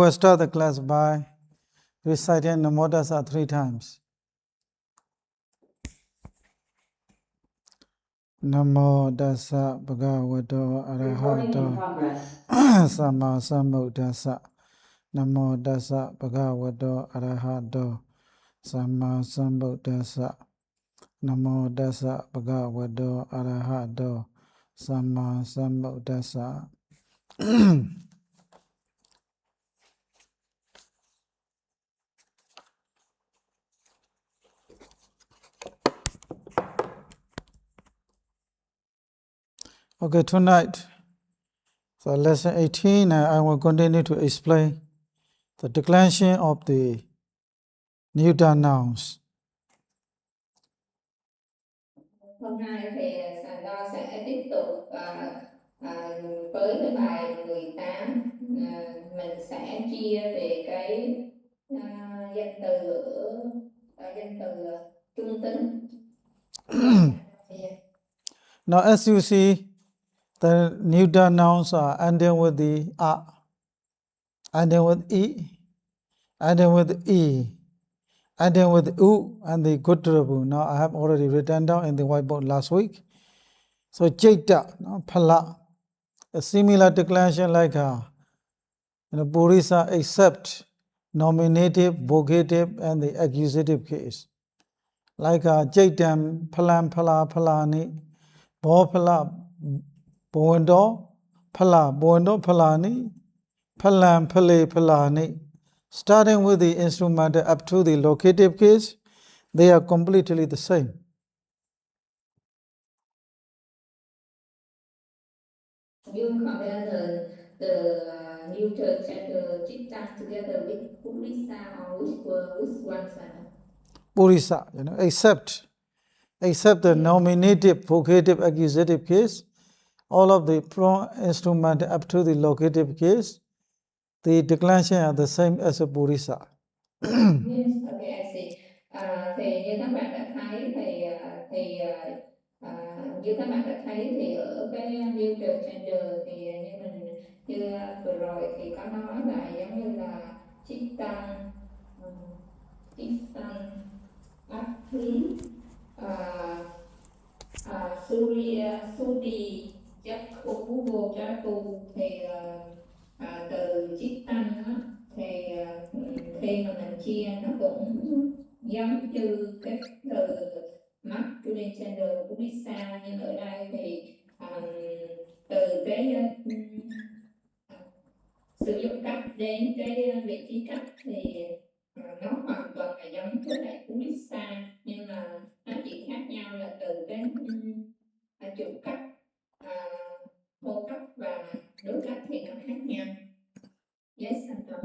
will start the class by reciting Namo Tassa 3 times. Namo Tassa Bhagavato Arahato Samma Sambuddhassa. Namo Tassa Bhagavato Arahato Samma Sambuddhassa. Namo Tassa Bhagavato Arahato Samma Sambuddhassa. Okay, tonight, so lesson 18, I will continue to explain the declension of the neuter nouns. Hôm nay thì Sando sẽ tiếp tục với cái bài 18, mình sẽ chia về cái danh từ trung tính. Now, as you see, the neuter nouns are ending with the a, ending with e, ending with e, ending with u, and the gutrabu. Now, I have already written down in the whiteboard last week. So, chaita, phala, a similar declension like purisa, except nominative, vocative, and the accusative case. Like chaitam, phalam, phala, phalani, bo phala, boendo, phala, boendo, phalani, phalam, phale, phalani. Starting with the instrumental up to the locative case, they are completely the same. You compare the neuter gender chitta together with purisa or which one, sir? Purisa, except the nominative, vocative, accusative case, all of the instrument up to the locative case, the declension are the same as a purisa. Yes, okay, I see. Thì như các bạn đã thấy như các bạn đã thấy thì ở cái neuter gender thì như vừa rồi thì có nói là giống như là chitan, Athi, Sudi, Jakku, Bojaku thì từ chitan đó thì khi mà mình chia nó cũng giống như cái từ masculine gender của Lisa, nhưng ở đây thì từ cái sử dụng cách đến cái vị trí cách thì nó hoàn toàn là giống với lại của Lisa, nhưng mà nó chỉ khác nhau là từ cái chủ cách, hô cách và đối cách thì nó khác nhau. Yes, Sandra.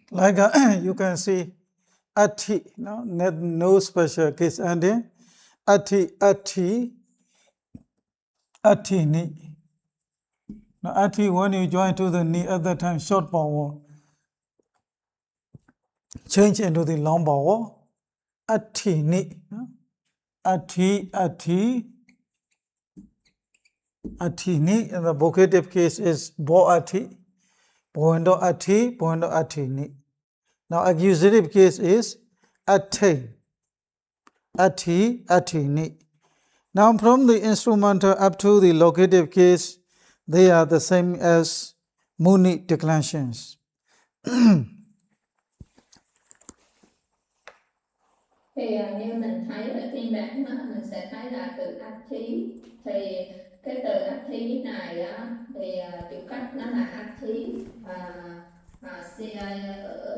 Like you can see, ati, no special case ending. Ati ni. Now ati, when you join to the ni at that time, short vowel change into the long vowel. Ati ni. Ati ni. And the vocative case is bo ati. Boendo ati ni. Now accusative case is ati ni. Now from the instrumental up to the locative case, they are the same as muni declensions. Thì như mình thấy ở trên bảng đó, mình sẽ thấy là từ ati, thì cái từ ati này á, thì chủ cách nó là ati, ở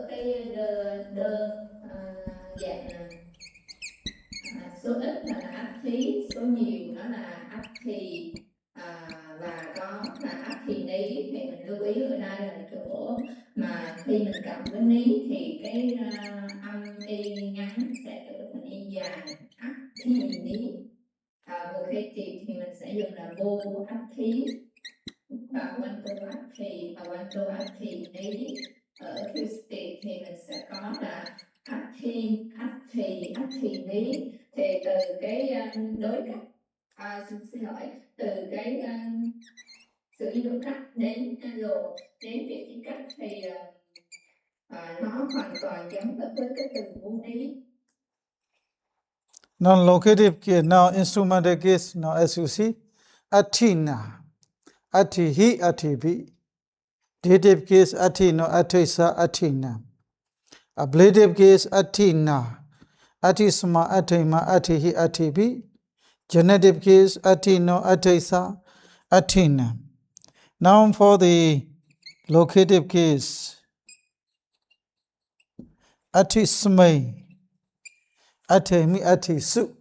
cái đơn dạng số ít là ati, số nhiều nó là ati, và có là ati ní. Thì mình lưu ý ở đây là chỗ mà khi mình cộng với ní thì cái âm y ngắn sẽ trở thành y dài, ati ní. Vocative thì mình sẽ dùng là vô ati và wanto ati ní. Ở acoustic thì mình sẽ có là ati ní. Thì từ cái đối cách, xin lỗi, từ cái sự yêu cách đến rồi đến vị trí cách thì nó hoàn toàn giống với cái từ vô lý. Now locative case, now instrumental case, now as you see, athena, ati hi, ati bi. Dative case, athena, athesa, athena. Ablative case, athena, atisma, athema, atihi, atibi. Genitive case, atheno, athesa, athena. Now for the locative case, atismai, athemi, atisu.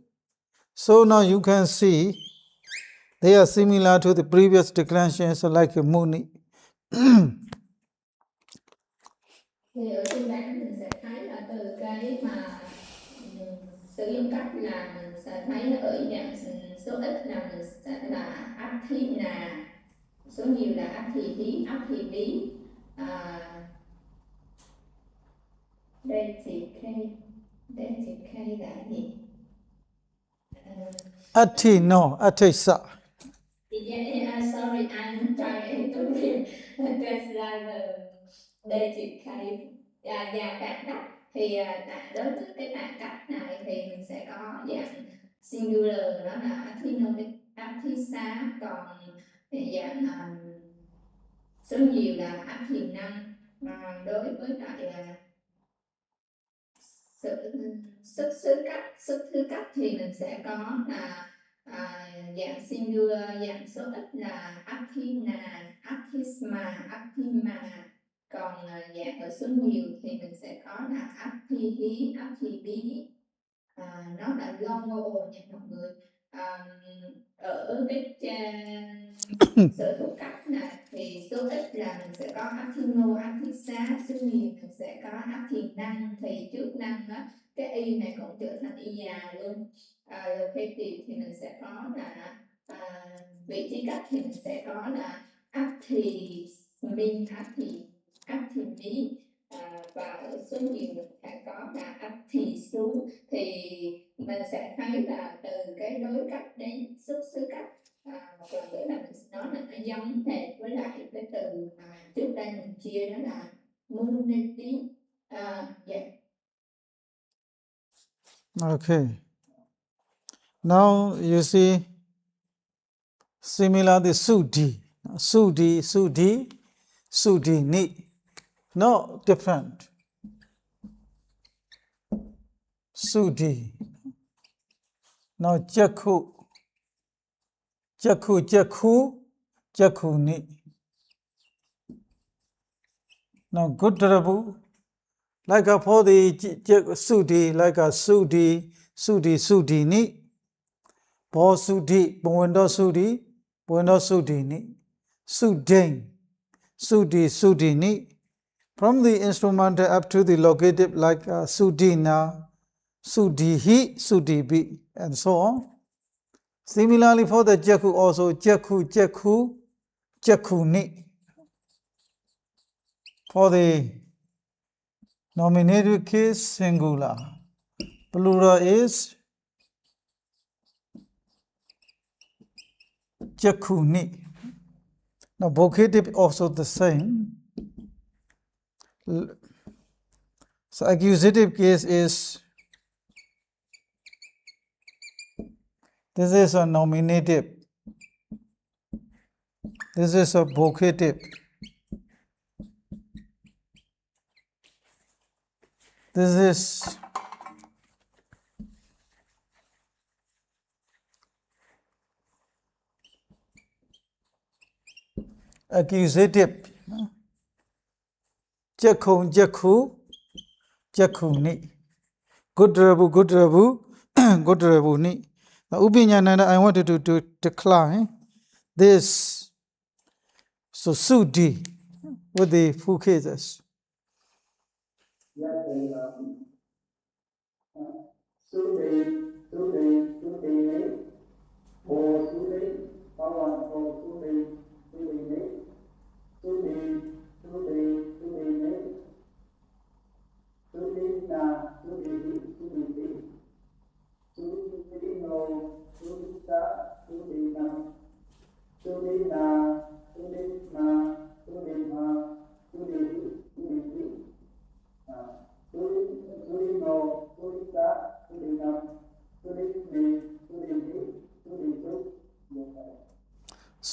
So now you can see they are similar to the previous declensions like a muni. Thì ở trên bảng mình sẽ thấy là từ cái mà sử dụng cách là mình sẽ thấy ở dạng số ít là mình sẽ là athena, số nhiều là athini, athini. Đây thì k là gì? Atheno, athesa. Yeah, sorry, I'm trying to translate the digit K. Và tạng cách thì đối với cái tạng cách này thì mình sẽ có dạng singular đó là athino, athisa, còn dạng số nhiều là athinam. Mà đối với lại xuất thứ cách thì mình sẽ có là dạng singular, dạng số ít là athina, athisma, athima. Còn dạng ở số nhiều thì mình sẽ có là athihi, athibi. Nó là long ồ nha mọi người. Ở cái sở thuộc cách này thì số ít là mình sẽ có athino, athisa, số nhiều mình sẽ có athinam. Thì trước năm đó cái y này cũng trở thành y già luôn. Locative thì mình sẽ có là vị trí cách thì mình sẽ có là athimin, athimi. Và ở số nhiều mình sẽ có là athisu. Thì mình sẽ thấy là từ cái đối cách đến xuất xứ cách một lần nữa là mình nói là nó giống hệt với lại cái từ mà trước đây mình chia đó là munity. Okay. Now you see similar the sudi, sudini. No different. Sudi. Now jakuni. Now gudrabu. Like for the sudi, like a sudini. Bo sudi, boendo sudini. Sudini. From the instrumental up to the locative like sudina, sudihi, sudibi, and so on. Similarly for the jaku also jakuni. For the nominative case singular, plural is jakuni. Now vocative also the same. So accusative case is, this is a nominative, this is a vocative, this is accusative. Jakuni. Gudrabu ni. Now, Ubinyananda, I wanted to decline this. So, sudi with the full cases.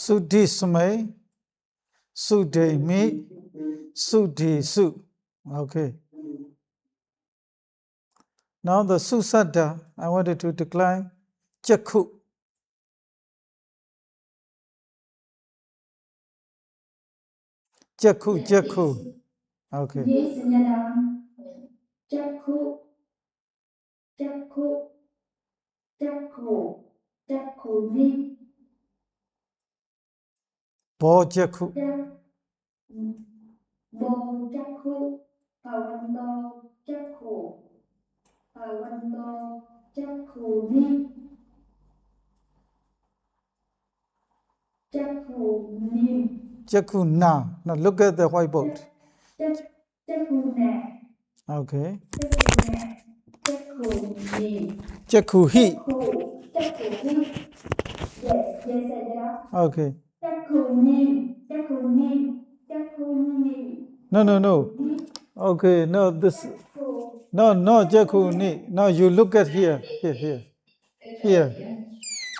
Sudi Smay, Sudi Mi, Sudi Su. Okay. Now the Susada, I wanted to decline. Jakku. Jakku. Okay. Yes, madam. Jakku. Ni. Bo Jakku. Bo Jakku. Pawando Jakku. Pawando Jakku Ni. Jakku Ni. Jakku Na. Now look at the whiteboard. Jakku Na. Okay. Jakku Na. Jakku Ni. Jakku Hi. Jakku Hi. Yes, I know. Okay. Jakku Ni. Jakku Ni. Jakku Ni. No. Okay, no, this. No, Jakku Ni. Now you look at here. Here.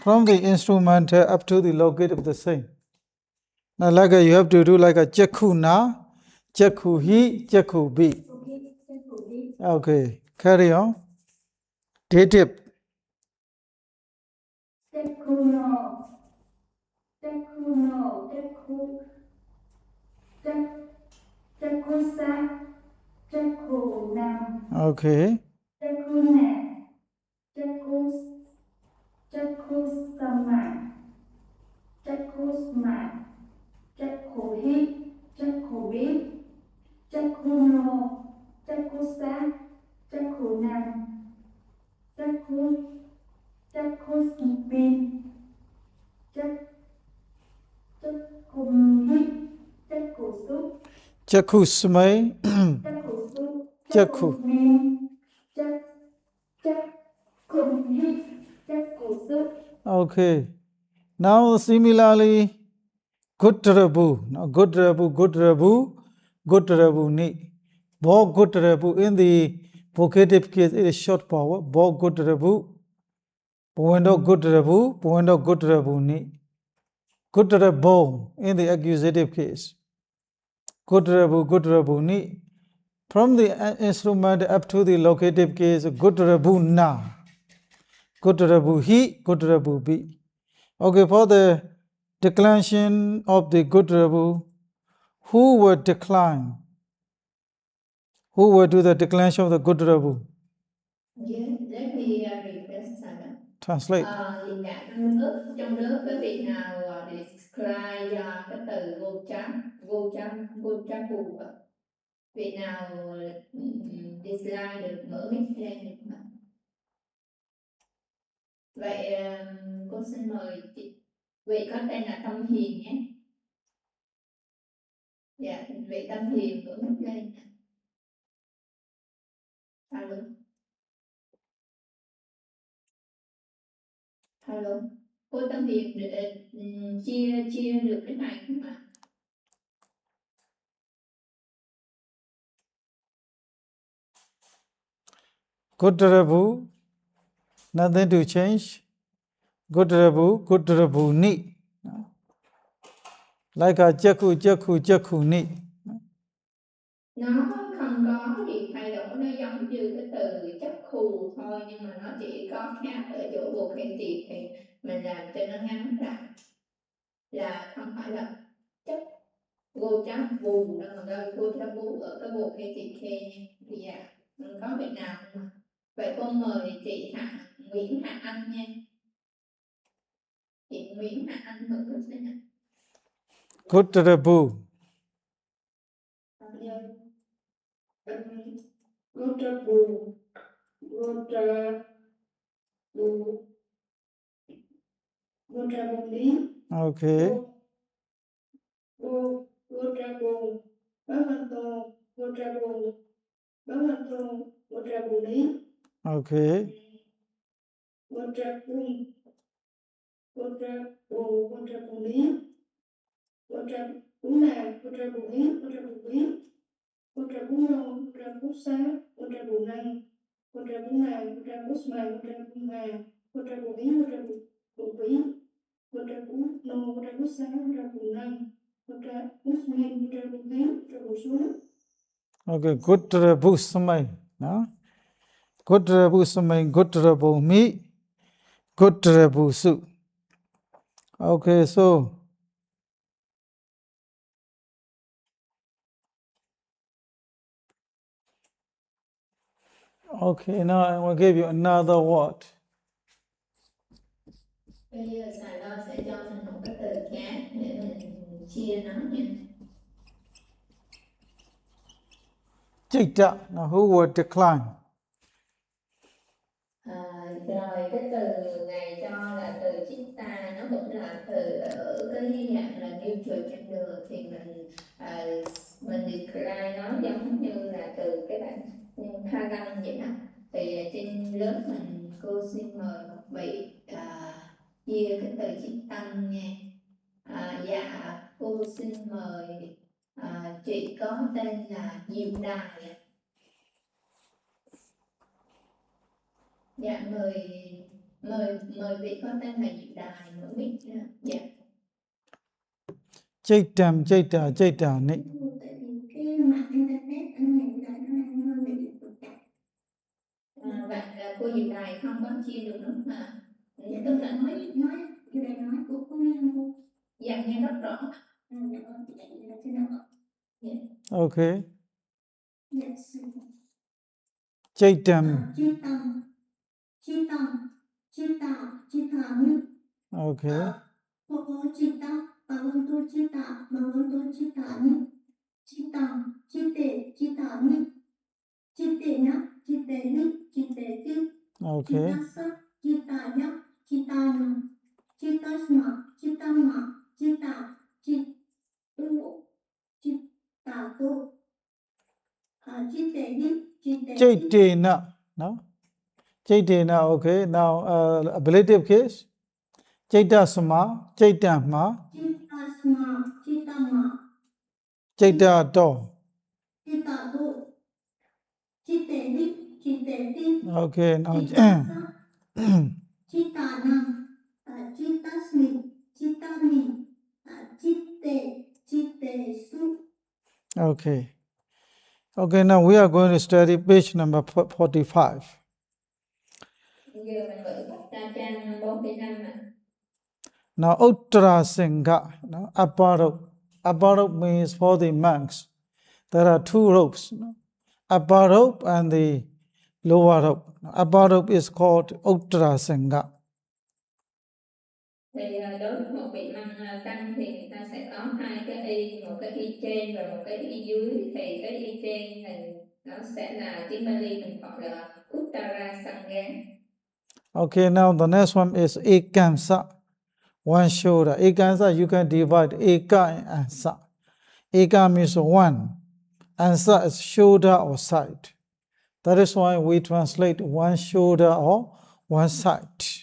From the instrumental up to the locative the same. Now like you have to do like a Jakku Na, Jakku Hi, Jakku Bi. Okay, Jakku Hi. Okay, carry on. Dative. Jakku No. Jakku No. Jakku Sa. Jakku Nam. Okay. Jakku Na. Jakku Sama. Jakku Sma. Jakku Hi. Jakku Bi. Jakku No. Jakku Sa. Jakku Nam. Jakku Bi. Jakku Hi. Jakku Su. Jakku Smay. Jakku Su. Jakku. Ni. Jakku Hi. Jakku Su. Okay. Now similarly, Gutrabu. Now Gutrabu Ni. Bo Gutrabu. In the vocative case, it is short power. Bo Gutrabu. Powendo Gutrabu Ni. Gutrabu in the accusative case. Gutrabu Ni. From the instrument up to the locative case, Gutrabu Na. Gutrabu Hi, Gutrabu Bi. Okay, for the declension of the Gutrabu, who will decline? Who will do the declension of the Gutrabu? Yes, let me request Sada. Translate. Nhìn lại trong lớp cái vị nào describe cái từ Gochapu vị nào describe được mở mic lên được mà. Vậy cô xin mời chị vị có tên là Tâm Hiền nhé. Dạ, vị Tâm Hiền mở mic lên. Hello. Cô Tâm Hiền chia được cái này không ạ? Gutrabu, nothing to change. Gutrabu Ni. Like a Jakku Ni. Nó không có gì thay đổi, nó giống như cái từ chắc khù thôi, nhưng mà nó chỉ có khác ở chỗ vocative thì mình làm cho nó ngắn lại, là không phải là chắc vô chắc bù đâu mà đâu vô chắc bù ở cái vocative thì dạ có việc nào không ạ? Vậy cô mời chị Nguyễn Hạ Anh nha. Chị Nguyễn Hạ Anh thử có xem nào. Gutrabu. Okay. Okay. Putra Pus, no Putra Pusa, Putra Punam, Putra Pusmin, Putra Puvin, Putra Pusu. Okay, good Busmai. No? Good Busmai, good Bumi, good Busu. Okay, so okay, now I will give you another word. Bây giờ Sài Lo sẽ cho mình một cái từ khác để mình chia nó nha. Chita. Now who would decline? Rồi cái từ này cho là từ chitta, nó cũng là từ ở cái dạng là neutral gender, thì mình decline nó giống như là từ cái bạn Kagan vậy đó. Thì trên lớp mình cô xin mời một vị chia cái từ chitta nha. Dạ cô xin mời chị có tên là Diệu Đài. Dạ mời vị có tên là Diệu Đài mở mic ra. Dạ. Chaitam, Chaita, nị. Tại vì cái mạng internet ở hiện tại nó đang hơi bị phức tạp. Bạn là cô Diệu Đài không có chia được đúng không ạ? Dạ, tức là nói Diệu Đài nói cô có nghe không cô? Dạ nghe rất rõ. Dạ ơn, tại vì là thế nào? Okay. Yes. Chaitam. Chita ni. Okay. Poko Chita, Bhavantu Chita ni. Chita ni. Chitte nhá, chitte ni, chitte ti. Okay. Chitasa, Chita nhá, Chita nhá. Chitasma, Chitama, Chita, Chittu, Chitatu. Chitte ni, chitte ti. Chaitena. No? Chaitena, okay. Now, ablative case. Chaitasma, Chaitama, Chitasma, Chitama, Chaitato. Chitatu. Chitte ni, chitte ti. Okay, now Chitasa, Chitana, Chitasmi, Chitami, Chitte su. okay. Okay, now we are going to study page number 45. Giờ mình mở bút ra trang 45 ạ. Now, Uttara Singha, no? Upper rope. Upper rope means for the monks. There are two ropes, no? Upper rope and the lower rope. Upper rope is called Uttara Singha. Thì đối với một vị tăng thì người ta sẽ có hai cái y, một cái y trên và một cái y dưới. Thì cái y trên này nó sẽ là tiếng Bali mình gọi là Uttara Sangha. Okay, now the next one is Ekamsa, one shoulder. Ekamsa, you can divide Eka and Ansa. Eka means one. Ansa is shoulder or side. That is why we translate one shoulder or one side.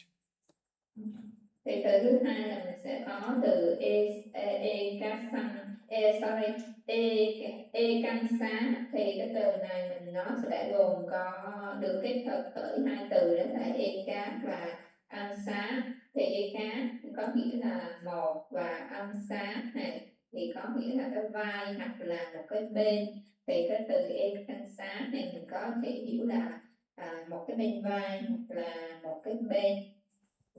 Thì từ thứ hai là mình sẽ có từ Ekamsa. Thì cái từ này nó sẽ gồm có được kết hợp bởi hai từ, đó là Eka và Ansa. Thì Eka có nghĩa là một và Ansa này thì có nghĩa là cái vai hoặc là một cái bên. Thì cái từ Ekamsa này mình có thể hiểu là một cái bên vai hoặc là một cái bên.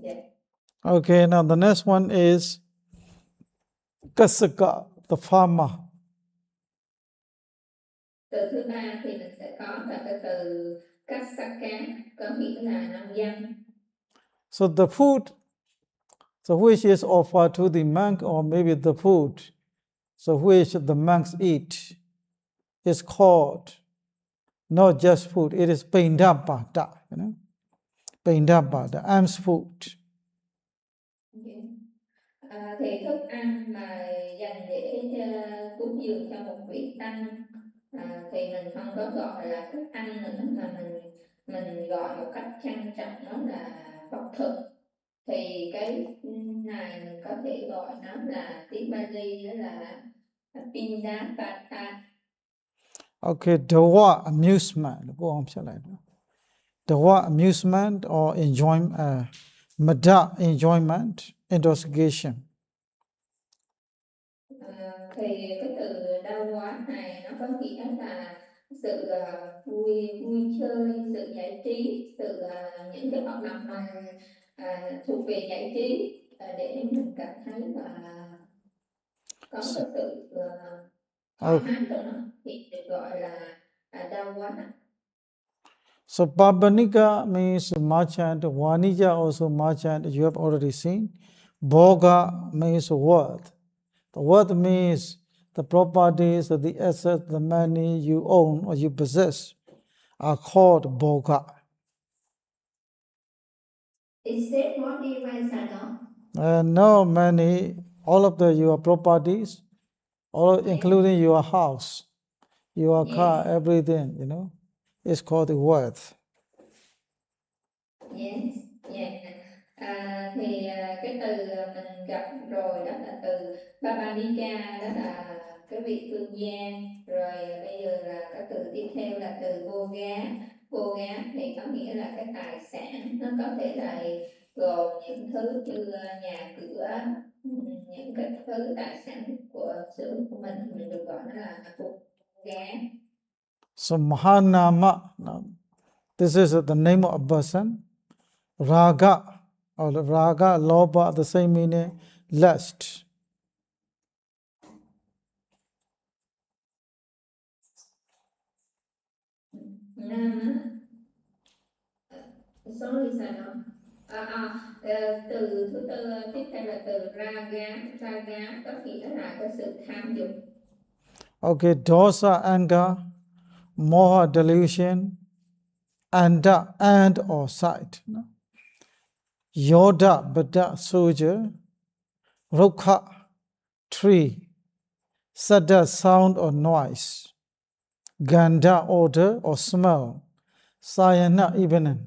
Yeah. Okay, now the next one is Kasaka, the farmer. Từ thứ ba thì mình sẽ có là cái từ Kasaka, có nghĩa là nông dân. So the food, so which is offered to the monk, or maybe the food, so which the monks eat, is called not just food, it is Paindapata, you know, Paindapata, alms food. Thì thức ăn mà dành để cúng dường cho một vị tăng thì mình không có gọi là thức ăn nữa, mà mình gọi một cách trang trọng nó là phật thực. Thì cái này mình có thể gọi nó là tiếng Bali, đó là Pindapata. Okay, Dawa amusement. Go on, shall I? Dawa amusement or enjoyment, Mada enjoyment, intoxication. Thì cái từ đau quá này nó có nghĩa là sự vui chơi, sự giải trí, những cái hoạt động mà thuộc về giải trí để mình cảm thấy là có cái sự thoải mái trong nó thì được gọi là đau quá. So Pabanika means merchant, Vanija also merchant, you have already seen. Bhoga means worth. The worth means the properties, the assets, the money you own or you possess are called bhoga. Is that what you guys are? No money, all of your properties, including your house, your car, everything, is called the worth. Yes, yes. Thì cái từ mình gặp rồi đó là từ Babanika, đó là cái vị thương gia. Rồi bây giờ là cái từ tiếp theo là từ Bhoga. Bhoga thì có nghĩa là cái tài sản, nó có thể là gồm những thứ như nhà cửa, những cái thứ tài sản của xưởng của mình được gọi nó là Bhoga. So Mahanama, this is the name of a person. Raga, Lobha, the same meaning, lust. Sorry, từ thứ tư tiếp theo là từ raga. Raga có nghĩa là cái sự tham dục. Okay, dosa, anger, moha, delusion, anda, and or sight. Yoda, bada, soldier, rukha, tree, sada, sound or noise, ganda, odor or smell, sayana, evening.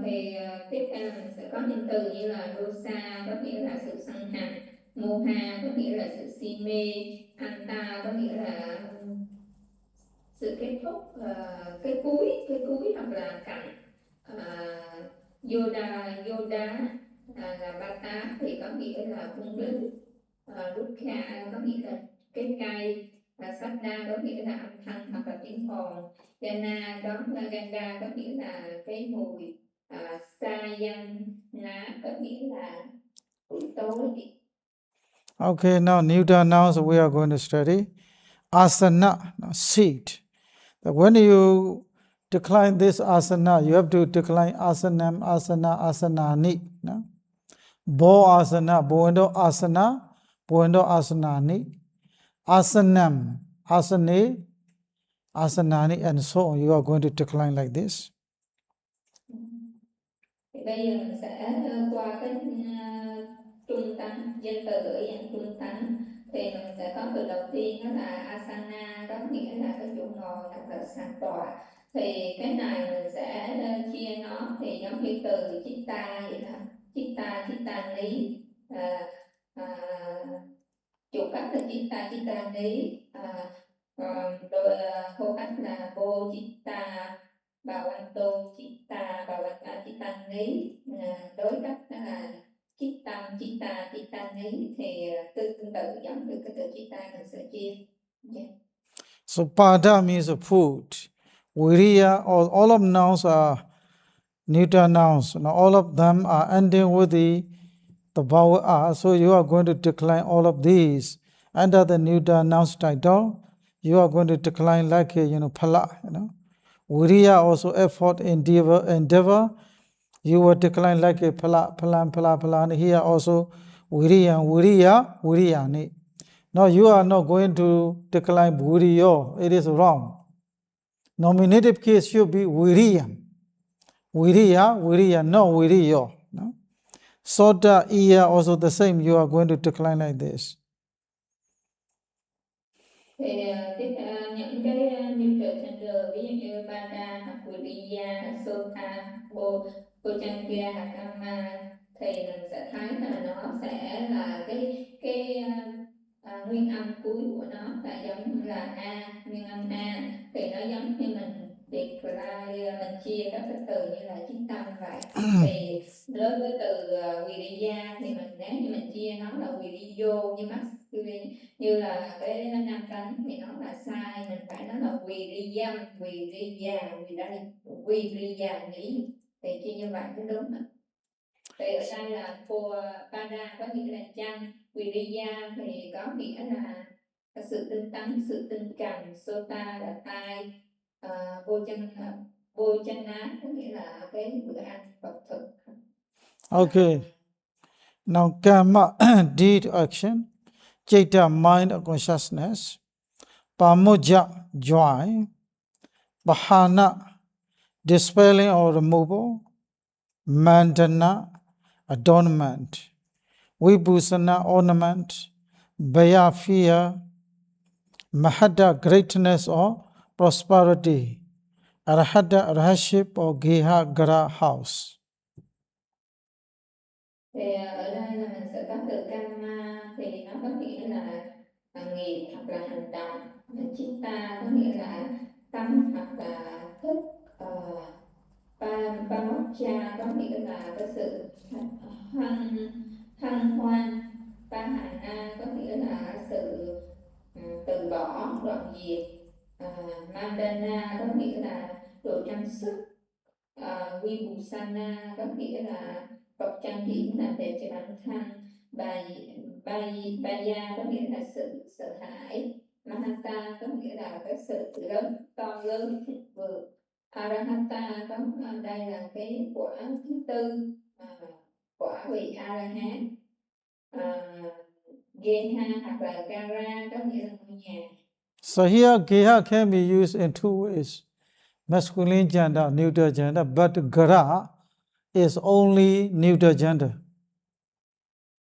Thì tiếp theo mình sẽ có những từ như là dosa có nghĩa là sự sân hận, moha có nghĩa là sự si mê, anta có nghĩa là sự kết thúc, cái cuối hoặc là cảnh. Yoda là bata thì có nghĩa là hung lính, dukha có nghĩa là cái cây, Sada có nghĩa là âm thanh hoặc là tiếng ồn, Gana đó là Ganda có nghĩa là cái mùi, Sayana có nghĩa là buổi tối. Okay, now new nouns we are going to study. Asana, seat. When you decline this asana, you have to decline asanam, asana, asanani. Bo asana, boendo asana, boendo asanani. Asanam, asane, asanani, and so on. You are going to decline like this. Thì bây giờ mình sẽ qua cái trung tánh, danh từ ở dạng trung tánh. Thì mình sẽ có từ đầu tiên đó là asana, đó nghĩa là cái chỗ ngồi hoặc là sàn tọa. Thì cái này mình sẽ chia nó thì giống như từ chitta vậy đó. Chitta lý, chủ cách là chitta lý, rồi hô cách là vô chitta, Bhavanto chitta lý. Đối cách đó là chitta lý thì tương tự giống như cái từ chitta mình sẽ chia. Yeah. So pada means food. Viriya, all of nouns are neuter nouns. Now all of them are ending with the vowel a. So you are going to decline all of these. Under the neuter nouns title, you are going to decline like phala. Viriya also effort, endeavor. You will decline like a phala. And here also viriya. No, you are not going to decline viriyo. It is wrong. Nominative case should be viriyam. Viriya, no viriyo. No? Sota, iya, also the same. You are going to decline like this. Thì những cái neutral gender ví dụ như bada, viriya, sota, bojangga, kama thì mình sẽ thấy là nó sẽ là cái nguyên âm cuối của nó là giống như là a, nguyên âm a thì nó giống như mình thì mình chia các cái từ như là chiết tâm vậy. Thì đối với từ Viriya thì nếu như mình chia nó là Viriyo như masculine, như là cái nam tánh thì nó là sai, mình phải nói là Viriyam, Viriya nghĩ thì chia như vậy mới đúng. Thì ở đây là Pada có nghĩa là chanh, Viriya thì có nghĩa là sự tinh tấn, sự tinh cần, Sota là tai, Bojana có nghĩa là cái bữa ăn vật thực. Okay. Now karma, deed, action. Chaita, mind or consciousness. Pamoja, joy. Bahana, dispelling or removal. Mandana, adornment. Vibhusana, ornament. Bhaya, fear. Mahada, greatness or prosperity. Arahata, rahaship or geha, gara, house. Thì ở đây là mình sẽ có từ karma thì nó có nghĩa là nghiệp hoặc là hành động. Chitta có nghĩa là tâm hoặc là thức. Pamoja có nghĩa là cái sự hân hoan. Pahana có nghĩa là sự từ bỏ, đoạn diệt. Mandana có nghĩa là đồ trang sức. Vibhusana có nghĩa là vật trang điểm làm đẹp cho bản thân. Baya có nghĩa là sự sợ hãi. Mahata có nghĩa là cái sự lớn, to lớn, thịnh vượng. Arahata có đây là cái quả thứ tư, quả vị Arahant. Geha hoặc là Gara có nghĩa là ngôi nhà. So here geha can be used in two ways. Masculine gender, neuter gender, but gara is only neuter gender.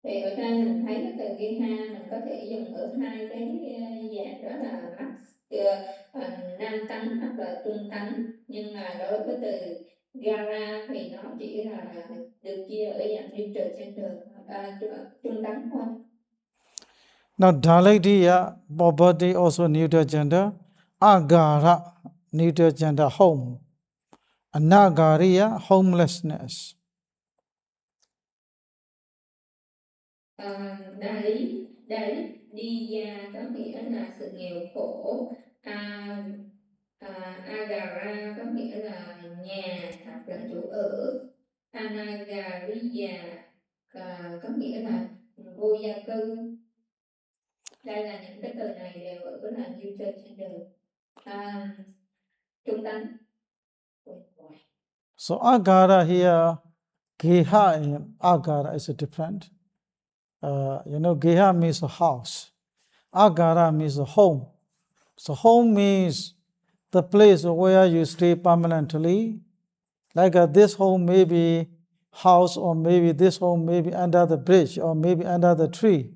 Thì ở đây mình thấy cái từ Geha mình có thể dùng ở hai cái dạng đó là nam tánh hoặc là trung tánh, nhưng mà đối với từ Gara thì nó chỉ là được chia ở dạng neuter gender, trung tánh thôi. Now Dalaidiya, body also neuter gender. Agara, neuter gender, home. Anagariya, homelessness. Diya có nghĩa là sự nghèo khổ. Agara có nghĩa là nhà hoặc là chỗ ở. Anagariya có nghĩa là vô gia cư. Đây là những cái từ này đều ở là neuter gender. Trung tánh. So agara here, geha and agara is different. Geha means a house. Agara means a home. So home means the place where you stay permanently. Like this home may be house, or maybe this home may be under the bridge, or maybe under the tree.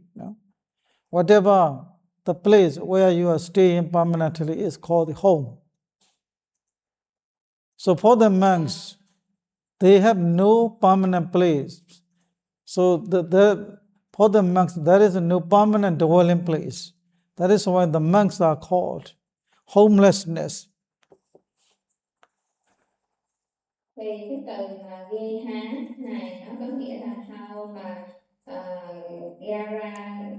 Whatever the place where you are staying permanently is called the home. So for the monks, they have no permanent place. So for the monks, there is no permanent dwelling place. That is why the monks are called homelessness. Thì cái từ mà Geha này nó có nghĩa là house, mà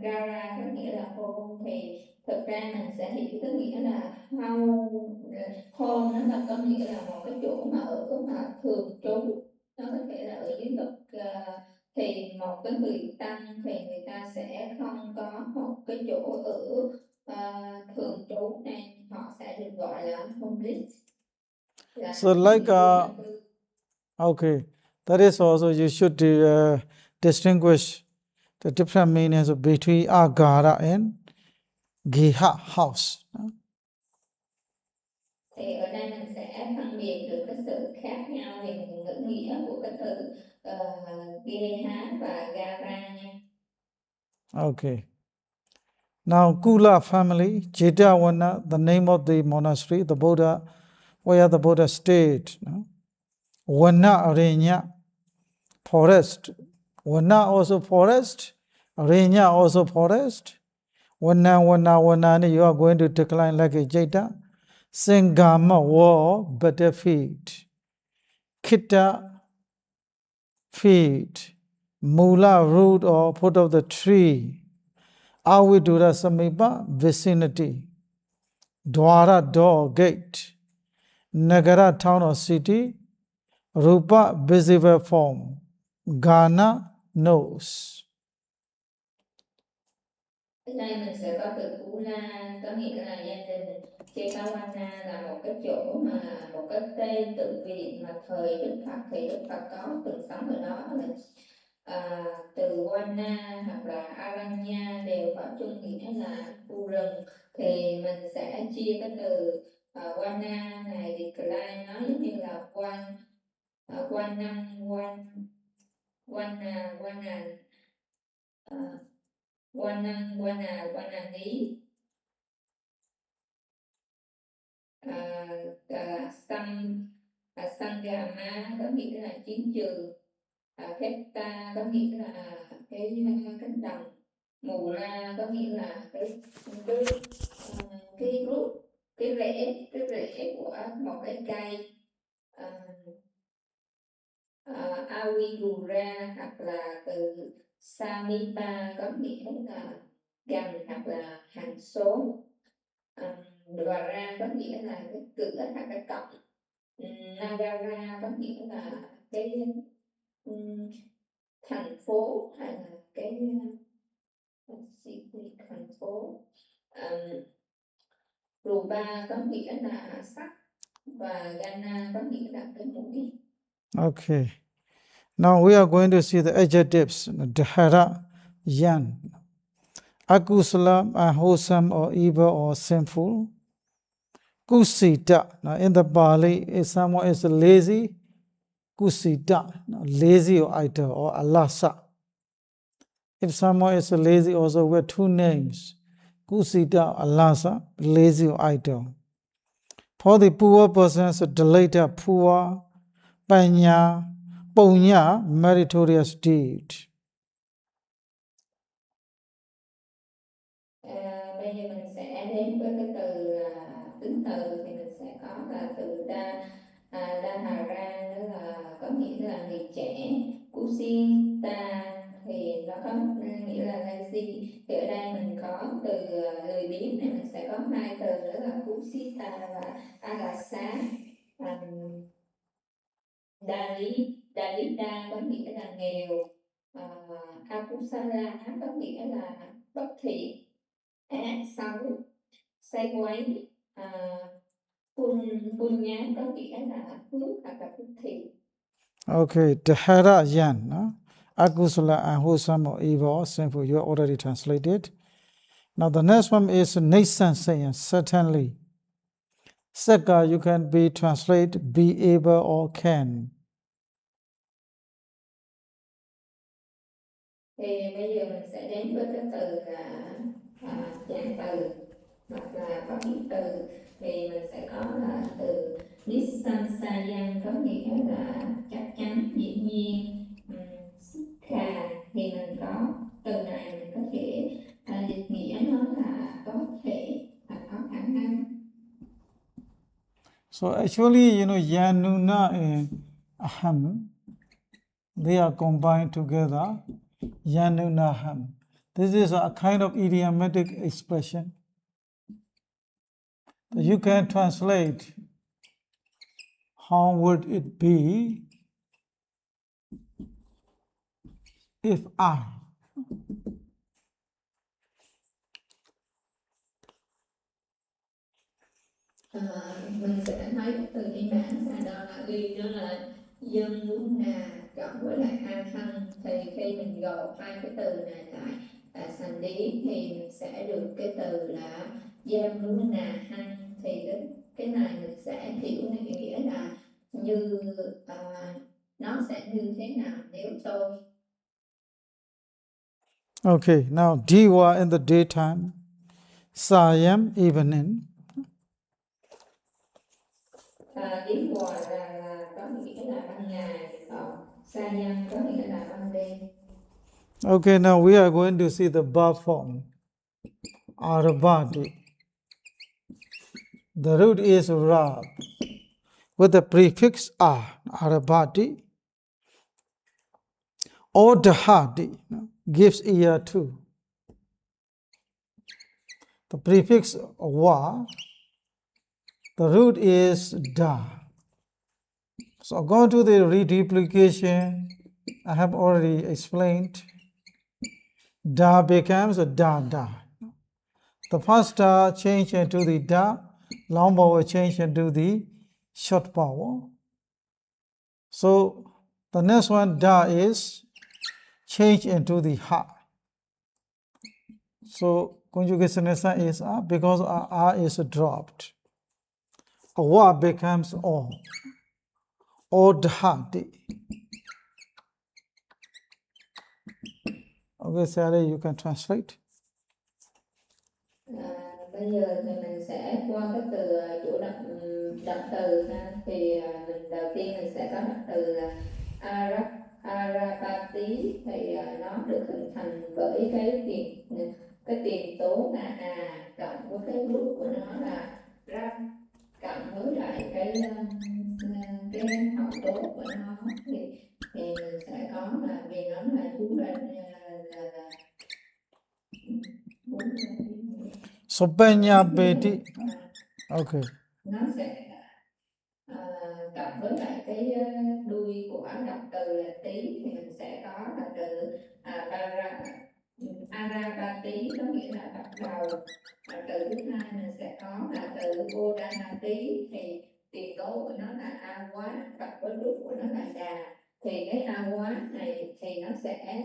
Gara có nghĩa là home, thì thực ra mình sẽ hiểu cái nghĩa là home nó là có nghĩa là một cái chỗ mà ở mà thường trú. Nó có thể là ở dưới luật, thì một cái người tăng thì người ta sẽ không có một cái chỗ ở thường trú, nên họ sẽ được gọi là homeless. So like okay, that is also you should distinguish the different meanings between agara and geha, house. Thì ở đây mình sẽ phân biệt được cái sự khác nhau về ngữ nghĩa của cái từ Geha và Gara nha. Okay. Now Kula family, Jetavana, the name of the monastery, the Buddha, where the Buddha stayed. Vana, Arenya, forest. Vana also forest, Arenya also forest. Vana, you are going to decline like a Jeta. Singama war better feet. Kita feet. Mula root or foot of the tree. Avidura Samipa vicinity. Dwara door gate. Nagara town or city. Rupa visible form. Gana nose. Ở đây mình sẽ có từ Kula, có nghĩa là gia đình. Chekawana là một cái chỗ mà một cái tên tự viện mà thời Đức Phật thì Đức Phật có từng sống ở đó. Từ Wana hoặc là Aranya đều có chung nghĩa là khu rừng. Thì mình sẽ chia cái từ Wana này thì Klein nói giống như là Wanam, Wanani, Sangama có nghĩa là chiến trường, Kheta có nghĩa là cái cánh đồng, Mura có nghĩa là cái group, cái rễ của một cái cây, Awidura hoặc là từ Samipa có nghĩa là gần hoặc là hàng số. Dwara có nghĩa là cái cửa hoặc cái cổng. Nagara có nghĩa là cái thành phố hay là cái thành phố. Ruba có nghĩa là sắc và Gana có nghĩa là cái mũi. Okay. Now we are going to see the adjectives. Dahara, yan. Akusala, unwholesome or evil or sinful. Kusita. Now in the Bali, if someone is lazy, kusita, lazy or idle or alasa. If someone is lazy, also with two names, kusita, alasa, lazy or idle. For the poor persons, delata, poor, panya, punya, meritorious deed. Bây giờ mình sẽ đến với cái từ tính từ thì mình sẽ có là từ Dahara, đó là có nghĩa là người trẻ. Kusita thì nó có nghĩa là lazy. Thì ở đây mình có từ lười biếng này, mình sẽ có hai từ đó là Kusita và Alasa. Dalida có nghĩa là nghèo. Akusala có nghĩa là bất thiện, xấu, say quấy. Punya có nghĩa là phước hoặc là phước thiện. Okay, Dahara yan. Akusala, unwholesome or evil or sinful. You already translated. Now the next one is Nisan saying, certainly. Saka, you can be translated be able or can. Thì bây giờ mình sẽ đến với cái từ là trạng từ hoặc là có nghĩa từ. Thì mình sẽ có là từ Nisansayan có nghĩa là chắc chắn, dĩ nhiên. Sikha thì mình có từ này mình có thể dịch nghĩa nó là có thể hoặc có khả năng. So actually, Yanuna and Aham, they are combined together. Yanuna Aham. This is a kind of idiomatic expression. You can translate how would it be if I. Mình sẽ thấy từ cái bản ra đó là ghi đó là dân muốn nà cộng với lại a thân. Thì khi mình gộp hai cái từ này lại thành điển thì mình sẽ được cái từ là dân muốn nà hăng. Thì cái này mình sẽ hiểu nghĩa là như nó sẽ như thế nào nếu tôi. Okay, now Diwa in the daytime, Sayam evening. Diwa là có nghĩa là ban ngày, còn Sayam có nghĩa là ban đêm. Okay, now we are going to see the verb form. Arabati. The root is rab with the prefix a, arabati, or dahati, gives ear to. The prefix wa, the root is da. So according to the reduplication, I have already explained, da becomes a da da. The first da change into the da, long vowel change into the short vowel. So the next one da is change into the ha. So conjugation is a because a is dropped. A wa becomes o. O dhati. Okay, Sally, you can translate. Bây giờ thì mình sẽ qua cái từ chủ động từ ha. Thì mình đầu tiên mình sẽ có động từ là arapati, thì nó được hình thành bởi cái tiền tố là a cộng với cái root của nó là rap cộng với lại cái hậu tố của nó thì mình sẽ có là vì nó là chú là So penya beti. Okay. nó sẽ cộng với lại cái đuôi của động từ là tí thì mình sẽ có là từ arapati, có nghĩa là bắt đầu. Từ thứ hai mình sẽ có là từ odanati, thì tiền tố của nó là awa, cộng với root của nó là đà, thì cái awa này thì nó sẽ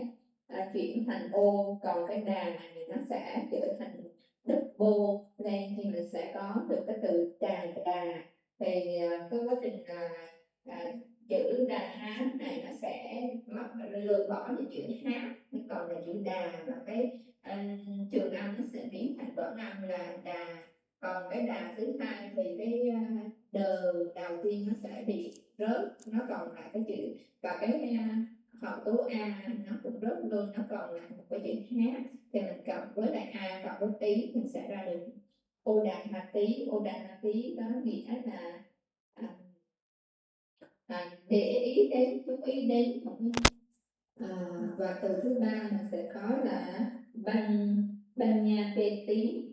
chuyển thành ô, còn cái đà này thì nó sẽ trở thành double lên, thì mình sẽ có được cái từ đà. Thì cái quá trình chữ đà hán này nó sẽ lược bỏ những chữ hát, còn là chữ đà, và cái trường âm nó sẽ biến thành đoạn âm là đà. Còn cái đà thứ hai thì cái đờ đầu tiên nó sẽ bị rớt, nó còn lại cái chữ, và cái hậu tố a nó cũng rớt luôn, nó còn lại một cái chữ hát, thì mình cộng với lại a cộng với tí mình sẽ ra được odanati. Odanati đó nghĩa là để ý đến, chú ý đến. Và từ thứ ba mình sẽ có là banyapeti.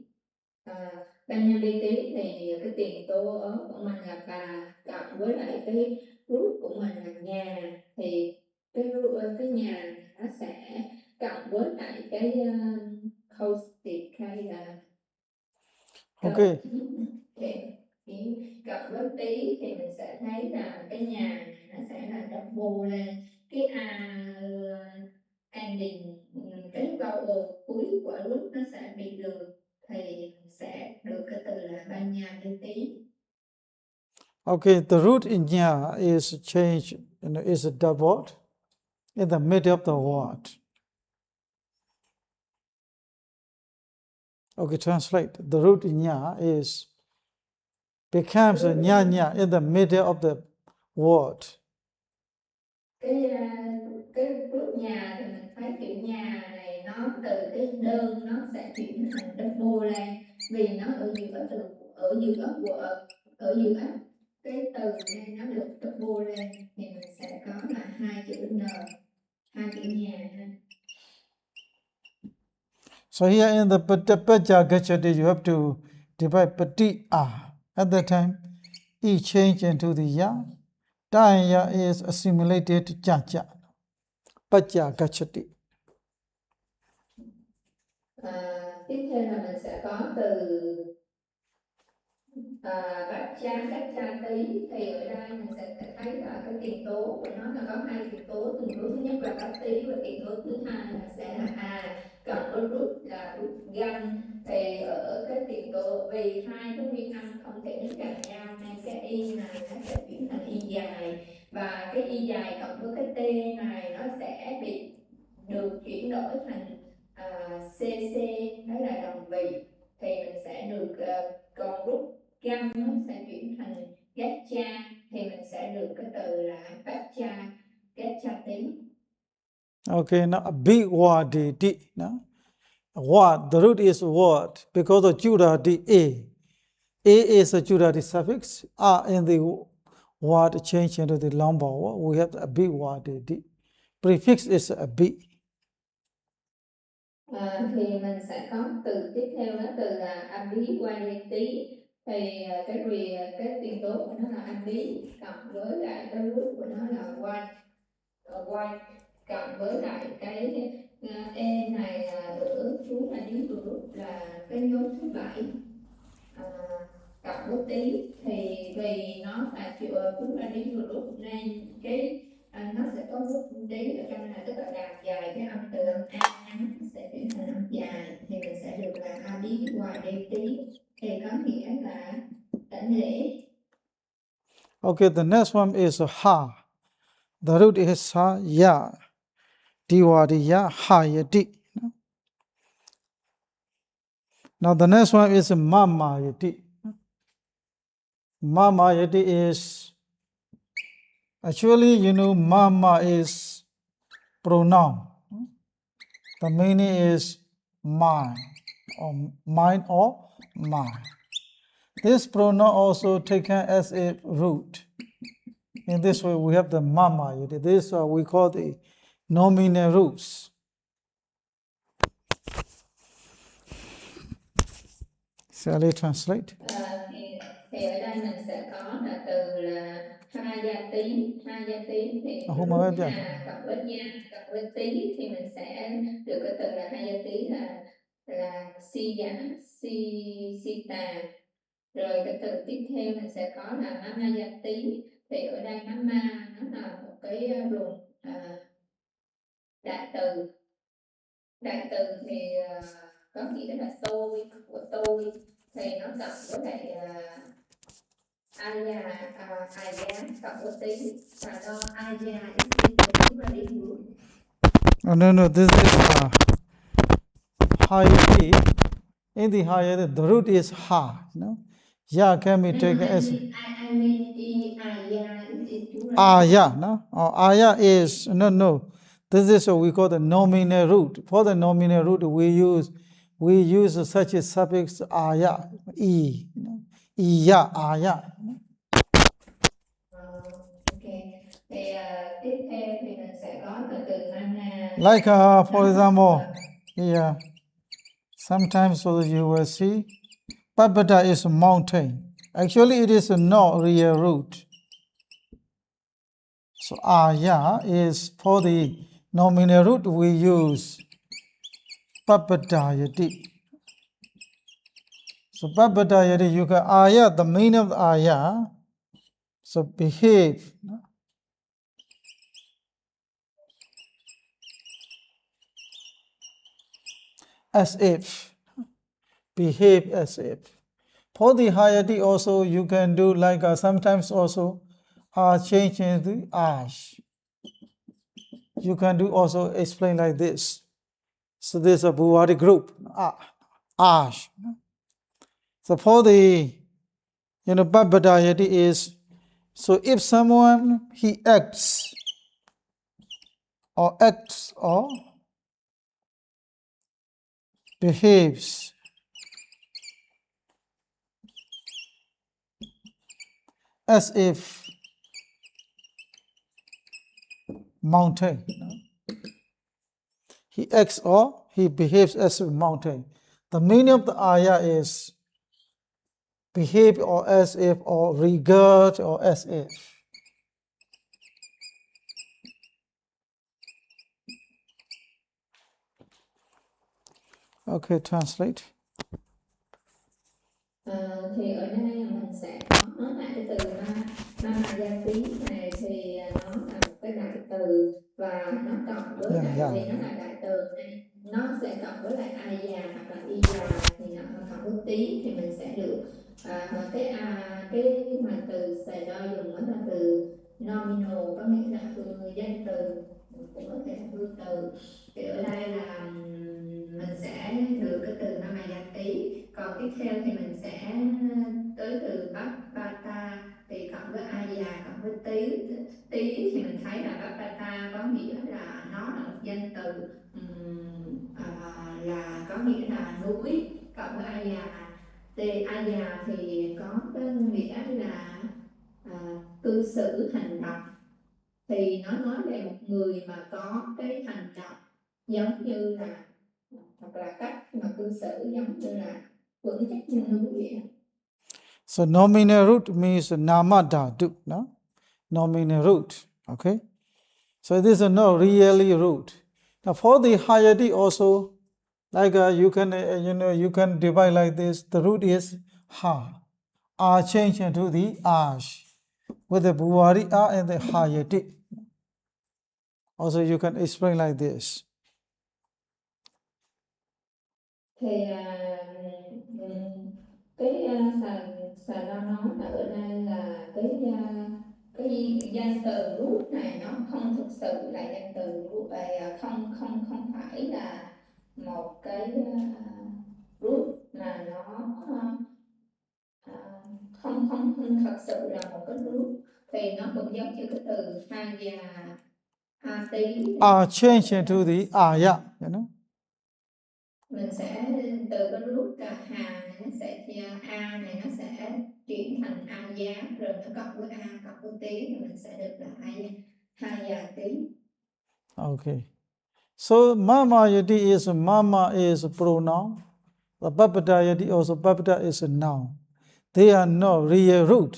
Banyapeti thì cái tiền tố của mình là bà, cộng với lại cái root của mình là nhà, thì cái nhà nó sẽ cộng với lại cái caustic hay là Okay. cộng với tí thì mình sẽ thấy là cái nhà này nó sẽ là double lên, cái ending, cái vowel cuối của root nó sẽ bị lược, thì sẽ được cái từ là banyapeti. Okay, the root in nya is changed, is doubled in the middle of the word. Okay, translate. The root in nya becomes a nya in the middle of the word. Cái root nhà thì mình thấy chữ nhà này nó từ cái đơn nó sẽ chuyển thành double lên, vì nó ở giữa cái từ này nó được double lên, thì mình sẽ có là hai chữ n, hai chữ nhà. So here in the pacha gachati, you have to divide pati a. At that time, e change into the ya. Ta and ya is assimilated to cha cha. Pacha gachati. Tiếp theo là mình sẽ có từ bát cha tí, thì ở đây mình sẽ thấy là cái tiền tố của nó là có hai tiền tố. Tiền tố thứ nhất là bát tí, và tiền tố thứ hai là sẽ là a, cộng với root là root gan. Thì ở cái tiền tố, vì hai cái nguyên âm không thể đến gần nhau nên cái y này nó sẽ chuyển thành y dài, và cái y dài cộng với cái t này nó sẽ bị được chuyển đổi thành cc, đó là đồng vị, thì mình sẽ được còn root gan nó sẽ chuyển thành gacha, thì mình sẽ được cái từ là gacha tím. Okay, now a big word di. No? Word, the root is word because of Judah the a. is a Jurati suffix. In the word change into the long vowel. We have a big word. The prefix is a big. Thì mình sẽ có từ tiếp theo đó từ là âm bí qua đen tí, thì cái tiền tố của nó là âm bí cộng với lại cái root của nó là white cộng với lại cái e này ở xuống là dưới root là cái dấu thứ 7 cộng với tí, thì vì nó là chịu xuống là dưới root nên cái nó sẽ có rút tí ở trong này, tức là làm dài cái âm từ âm a nó sẽ chuyển thành âm dài, thì mình sẽ được là a bí ngoài đen tí, thì có nghĩa là tĩnh lễ. Okay, the next one is ha. The root is ha, ya. Diwadi ya, ha, yati. Now the next one is mama yati. Mama yati is, actually, you know, mama is pronoun. The meaning is mine or mine. This pronoun also taken as a root. In this way, we have the mama. This we call the nominal roots. Shall I translate? Thì ở đây mình sẽ có là từ là hai gia tín thì Không mà biết hà cộng với nha cộng với tí thì mình sẽ được cái từ là hai gia tí là si giả si tà. Rồi cái từ tiếp theo mình sẽ có là mama gia tí, thì ở đây mama nó là một cái luồng đại từ thì có nghĩa là tôi của tôi, thì nó cộng với lại aya cộng với tí, và do aya is No, this is high. In the higher, the root is ha. Ya can be taken as I mean aya is aya. No, aya is no. This is what we call the nominal root. For the nominal root, we use such a suffix aya, e, iya, aya. Okay. Thì tiếp theo thì mình sẽ có từ mana. Like for example, yeah. Sometimes so you will see, Papata is a mountain. Actually, it is not real root. So aya is for the nominal root we use Papatayati. So Papatayati, you can aya, the meaning of the aya, so behave. As if. Behave as if. For the hayati also you can do like sometimes also change into ash. You can do also explain like this. So this is a Bhuvari group. Ash. So for the Babadayati is, so if someone he acts or behaves as if mountain. He acts or he behaves as a mountain. The meaning of the ayah is behave or as if or regard or as if. Okay, translate. Thì ở đây mình sẽ có lại cái từ mama gia tí này, thì nó là một cái đại từ và nó cộng với lại vì nó là đại từ này, nó sẽ cộng với lại aya hoặc là iya, thì nó cộng với tí thì mình sẽ được cái mà từ xài đo dùng đó là từ nominal, có nghĩa là danh từ, cũng có thể là hư từ. Thì ở đây là mình sẽ được cái từ mama gia tí. Còn tiếp theo thì mình sẽ tới từ Bapata, thì cộng với aya cộng với tí thì mình thấy là Bapata có nghĩa là nó là một danh từ là có nghĩa là núi, cộng với aya Thì aya thì có cái nghĩa là cư xử hành động. Thì nó nói về một người mà có cái hành động giống như là hoặc là cách mà cư xử giống như là vững chắc như núi vậy. So nominal root means nama dhatu, no? Nominal root, okay? So this is not really root. Now for the hierarchy also, like you can you can divide like this. The root is ha. R change into the ash with the buwari a and the hierarchy. Also you can explain like this. Thì cái Sài Lan nói là ở đây là cái danh từ root này nó không thực sự là danh từ root, không phải là một cái root mà nó không thật sự là một cái root, thì nó cũng giống như cái từ haya ati. Change into the aya, you know. Mình sẽ từ cái root hà này nó sẽ a này nó sẽ chuyển thành a giá, rồi nó cộng với a cộng với tí thì mình sẽ được là haya tí. Okay. So mama yati is pronoun. The papata yati also papata is a noun. They are not real root.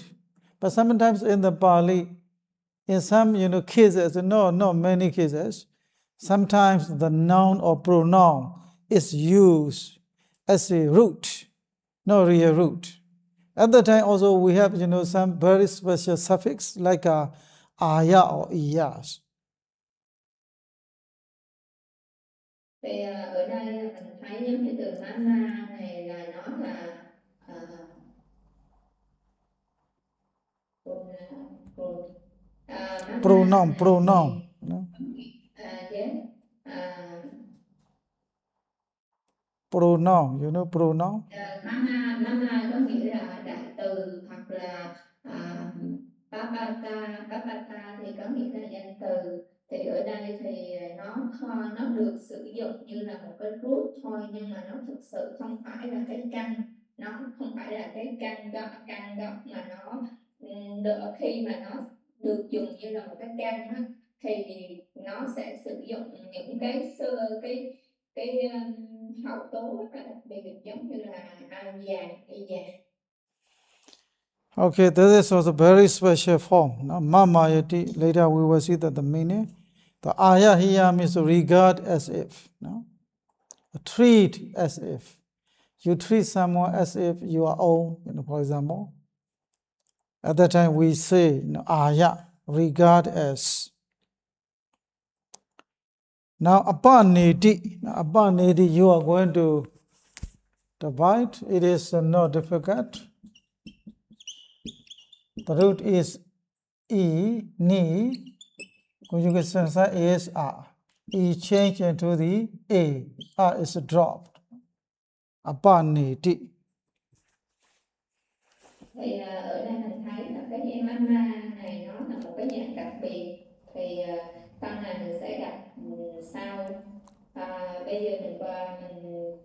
But sometimes in the Pali, in some cases, not many cases, sometimes the noun or pronoun is used as a root, not real root. At the time also we have some very special suffix like aya or iyas. Thì ở đây là mình thấy giống như từ mama này là nó là pronoun. Yes. Pronoun, pronoun. Mama có nghĩa là đại từ, hoặc là papata thì có nghĩa là danh từ. Thì ở đây thì nó được sử dụng như là một cái root thôi, nhưng mà nó thực sự không phải là cái căn, nó không phải là cái căn gốc mà nó khi mà nó được dùng như là một cái căn á, thì nó sẽ sử dụng những cái hậu tố rất là đặc biệt giống như là vàng. Okay, this is also a very special form. Mama yati. Later we will see that the meaning. The aya here means to regard as if, treat as if. You treat someone as if you are own, for example. At that time we say aya, regard as. Now apaneti you are going to divide. It is not difficult. The root is e, ni. Conjugation sign is a. E change into the a. A is dropped. Apaneti. Thì ở đây mình thấy là cái chữ mama này nó là một cái dạng đặc biệt. Thì sau này mình sẽ gặp sau. Bây giờ mình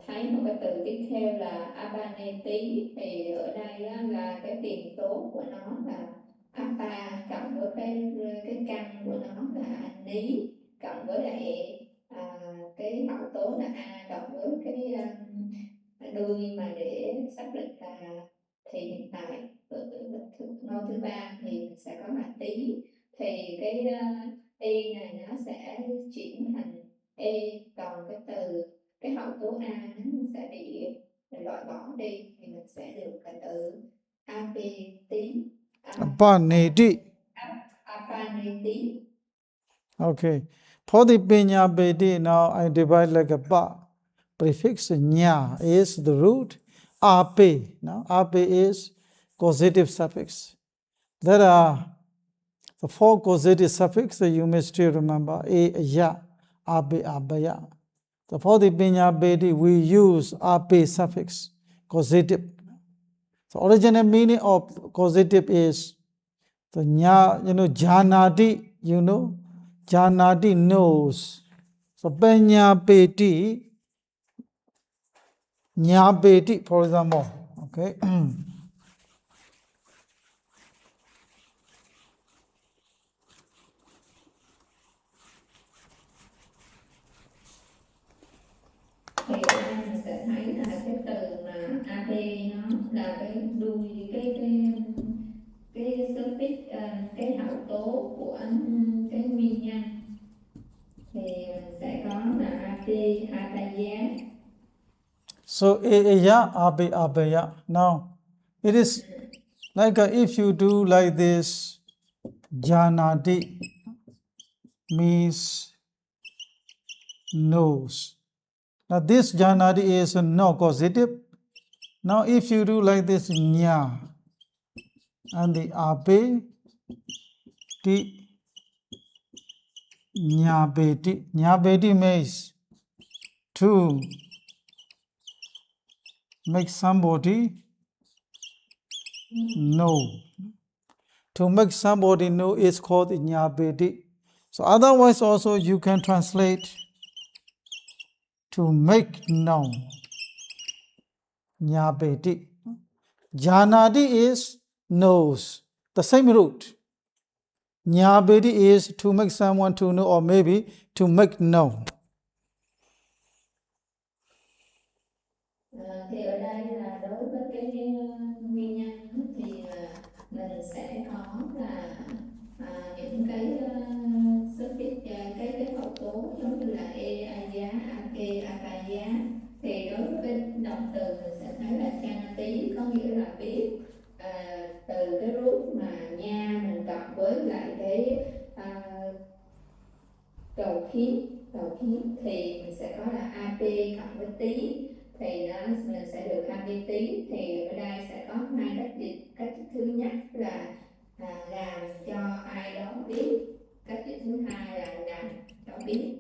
thấy một cái từ tiếp theo là abaneti. Thì ở đây là cái tiền tố của nó là apa cộng với cái căn của nó là ní, cộng với lại cái hậu tố là a, cộng với cái đuôi mà để xác định là thì hiện tại ở ngôi thứ ba thì mình sẽ có là tí. Thì cái y này nó sẽ chuyển thành e, còn cái hậu tố a nó sẽ bị loại bỏ đi, thì mình sẽ được cái từ apeti. Apaneti. Okay. For the pinya bedi, now I divide like a pa. Prefix nya is the root. Ape. Now ape is causative suffix. There are the 4 causative suffixes you may still remember. A, ya, ape, abaya. So for the pinya bedi, we use ape suffix, causative. So original meaning of causative is the nya, janati, janati knows. So pinya bedi, nya bedi, for example. Okay. Thì ở đây mình sẽ thấy là cái từ mà AP nó là cái đuôi cái suffix cái hậu tố của cái nguyên nhân, thì mình sẽ có là AP ataya. So ya abeya. Now it is like if you do like this, janati means knows. Now this janati is no causative. Now if you do like this nya and the abe ti nyabeti means to make somebody know. To make somebody know is called nyabeti. So otherwise also you can translate to make known. Nyabeti. Janadi is knows. The same root. Nyabeti is to make someone to know or maybe to make known. Thì ở đây là đối với cái nguyên nhân thì mình sẽ có là những cái suffix cái hậu tố giống như là aya, ake, akaya. Thì đối với cái động từ mình sẽ thấy là chanati có nghĩa là biết, từ cái root mà nha mình cộng với lại cái cầu khí thì mình sẽ có là ap cộng với tí, thì nó mình sẽ được ap tí. Thì ở đây sẽ có hai cách dịch. Cách thứ nhất là làm cho ai đó biết, cách dịch thứ hai là làm cho biết.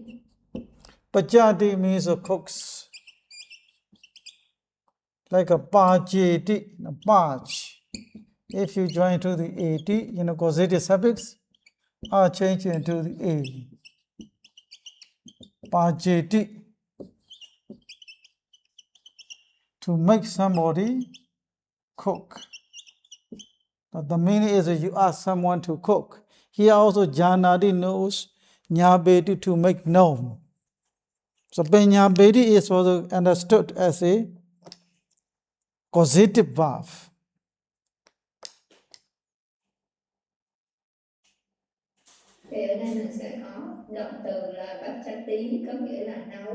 Pachati means a cooks. Like a pacheti, a pach. If you join to the at, causative suffix, are changed into the a. Pacheti. To make somebody cook. But the meaning is that you ask someone to cook. Here also janadi knows nyabeti to make known. So nyabeti is also understood as a causative verb. Thì ở đây mình sẽ có động từ là bachati có nghĩa là nấu.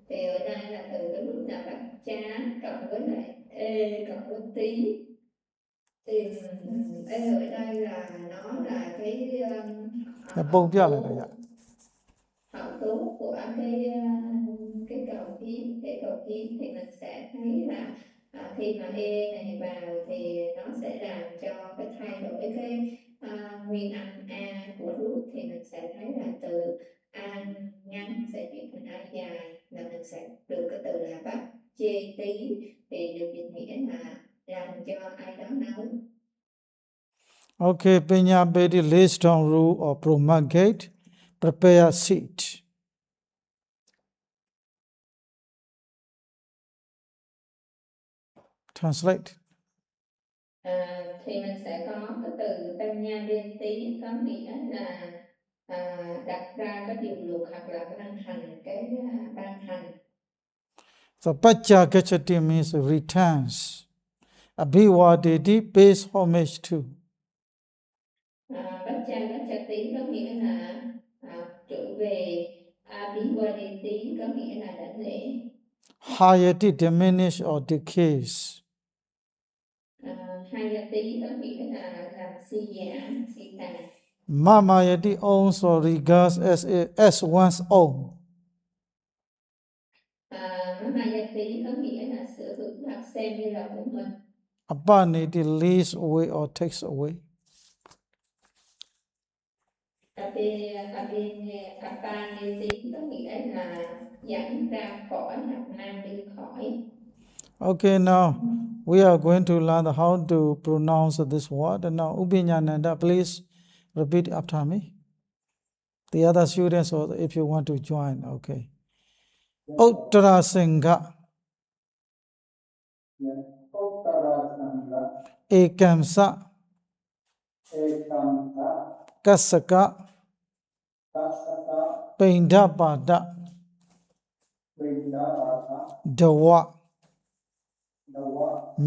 Thì ở đây là từ cái bước là bacha cộng với lại e cộng với tí. Thì e ở đây là nó là cái hậu tố của cái cầu khí. Cái cầu khí thì mình sẽ thấy là khi mà e này vào thì nó sẽ làm cho cái thay đổi cái nguyên âm a của root, thì mình sẽ thấy là từ a ngắn sẽ chuyển thành a dài, là mình sẽ được cái từ là bắt chê tí, thì được dịch nghĩa là làm cho ai đó nấu. Okay, Penyabeti lays down rule or promulgate, prepare a seat. Translate. Thì mình sẽ có cái từ Penyabeti có nghĩa là đặt ra cái điều luật hoặc là ban hành cái ban hành. So Pacha Gachati means returns. Abhiwadeti pays homage to. Pacha Gachati có nghĩa là trở về. Abhiwadeti có nghĩa là đảnh lễ. Hayati diminish or decays. Hayati có nghĩa là làm suy giảm, suy tàn. Mamayati owns or regards as one's own. Mamayati có nghĩa là sở hữu hoặc xem như là của mình. Apaniti leads away or takes away. Apaniti có nghĩa là dẫn ra khỏi hoặc mang đi khỏi. Okay, now we are going to learn how to pronounce this word. And now, Ubinyananda, please repeat after me. The other students, or if you want to join, okay. Uttara Singha. เอกมสะกัสสกะปิณฑปาดะดวะ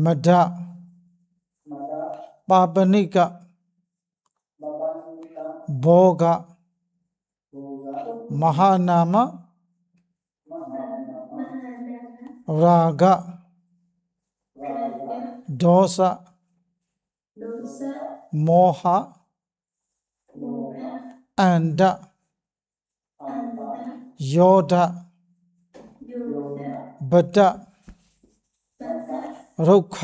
มดะปาปนิกะโภกะมหานามะราคะ ဒေါသမောဟအန္တယောဓဗတ္တရုက္ခ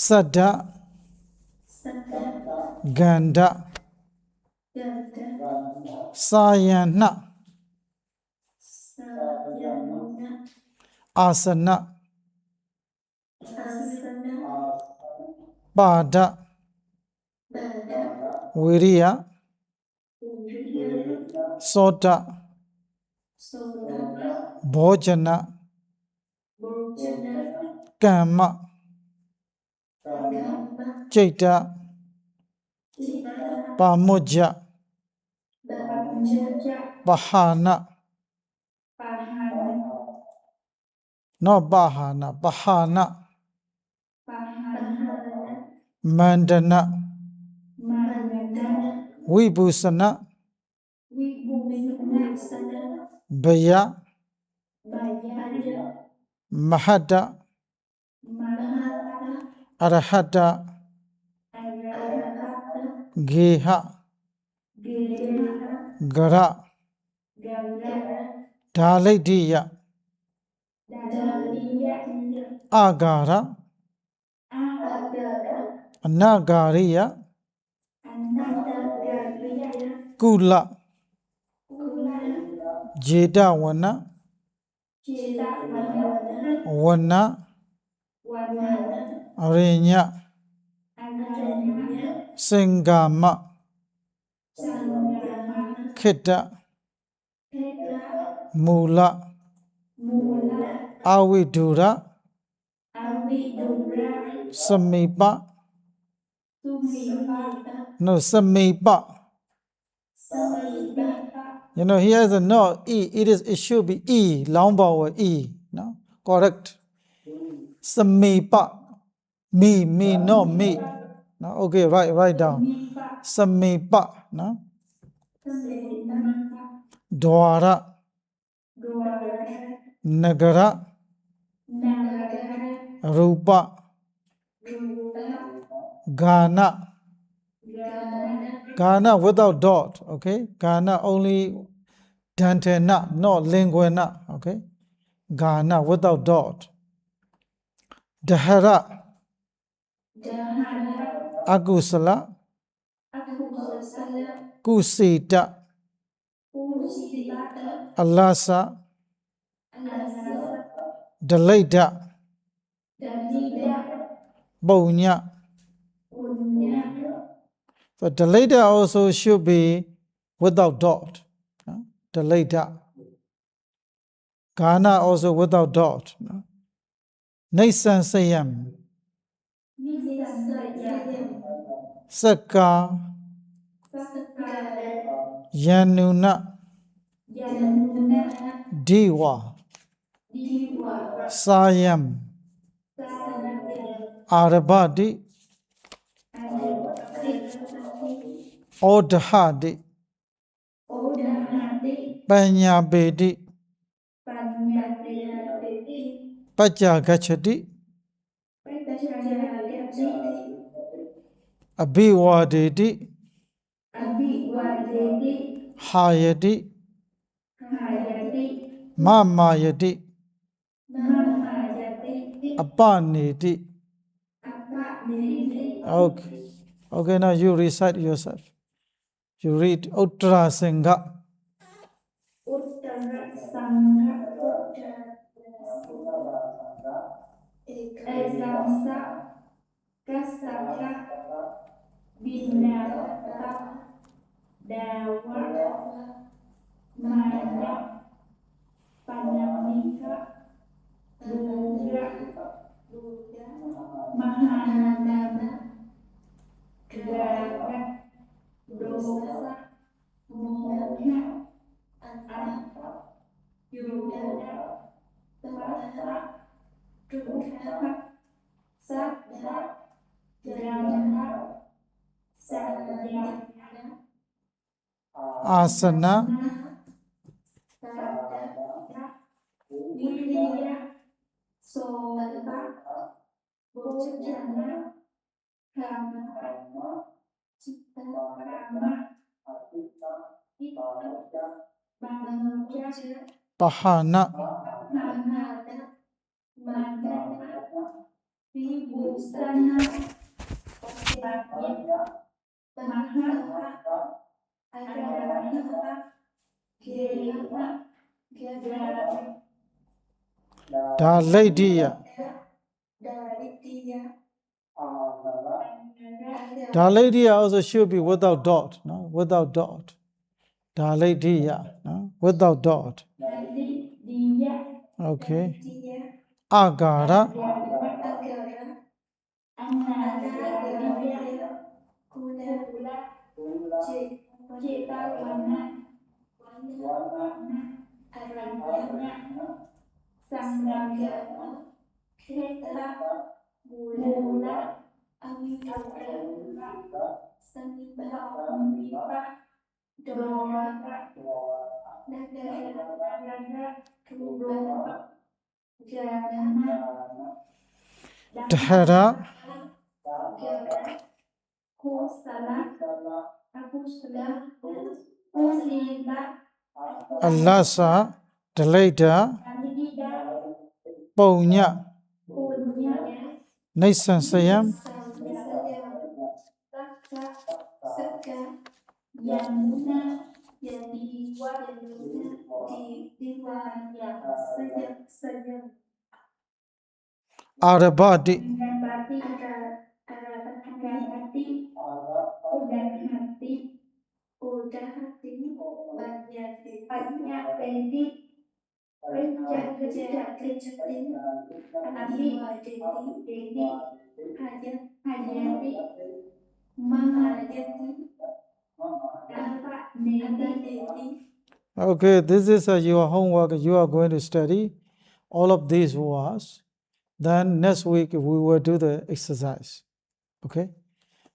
စဒ္ဒဂန္ဓစာယန္နအာစနပါဒဝိရိယသောတဘောဇနကမ္မจิตตပါမုজ্จပဟာနနောပဟာနပဟာနမန္တနဝိပုစနဘယမဟတ္တအရဟတဂေဟဂရဒါလိတ္တိယအာဂါရအနာဂါရိယကုလဂျေတဝနဝနအရိညစင်္ဂမခိတ္တမူလအဝိဒုရစမိပno samipa you know here is a no e it should be e long vowel e no correct samipa me no me no okay write down samipa no dwara nagara rupa Ghana without dot, okay? Ghana only dantena, not linguena, okay? Ghana without dot. Dahara, Agusala, Kusita, Alasa, Dalida, Bonya. So the later also should be without dot. The later. Ghana also without dot. Nisan Sayam. Saka. Yanuna. Diwa. Sayam. Arabadi. Odhadi Panyabedi Pachagachati Abhiwadedi Hayadi Mamayadi Apanidi. Okay, now you recite yourself. You read Uttara Sangha. Uttara Sangha Esamsa Kasaka Binata Dawa Maya Panamika Dura Mahanama Raga Dosa Moha Anta Yoga Tata Tukha Sattva Dhamma Sanyana Asana Tata Viriya Soga Bojana Kama Chitta Kama Banaja Pahana Manada Mandana Vibhusana Bhagya Maha Agaraha Geva Geva Dalaidiya Daritya Dalaidiya also should be without dot, no? Without dot. Dalaidiya, no? Without dot. Daritya Okay. Daritya Agara Agara Anagariya Kula Citawana Aranyana Sanggama Keta Mula Amitra Samipa Dora Nagara Kudoma Jana Dhara Kusala Akusala Kusila Alasa Dalaita Anida Paunya Punya Naisansayam Saka Saka Yamuna Yaniwa Diwa Sayam Sayam Arabati Arabati Arabati Udah hati banyak pedi kerja Abi Dedi Hajati Mama Hajati Apa Dedi Okay, this is your homework you are going to study. All of these words. Then next week we will do the exercise. Okay?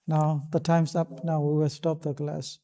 Now the time's up. Now we will stop the class.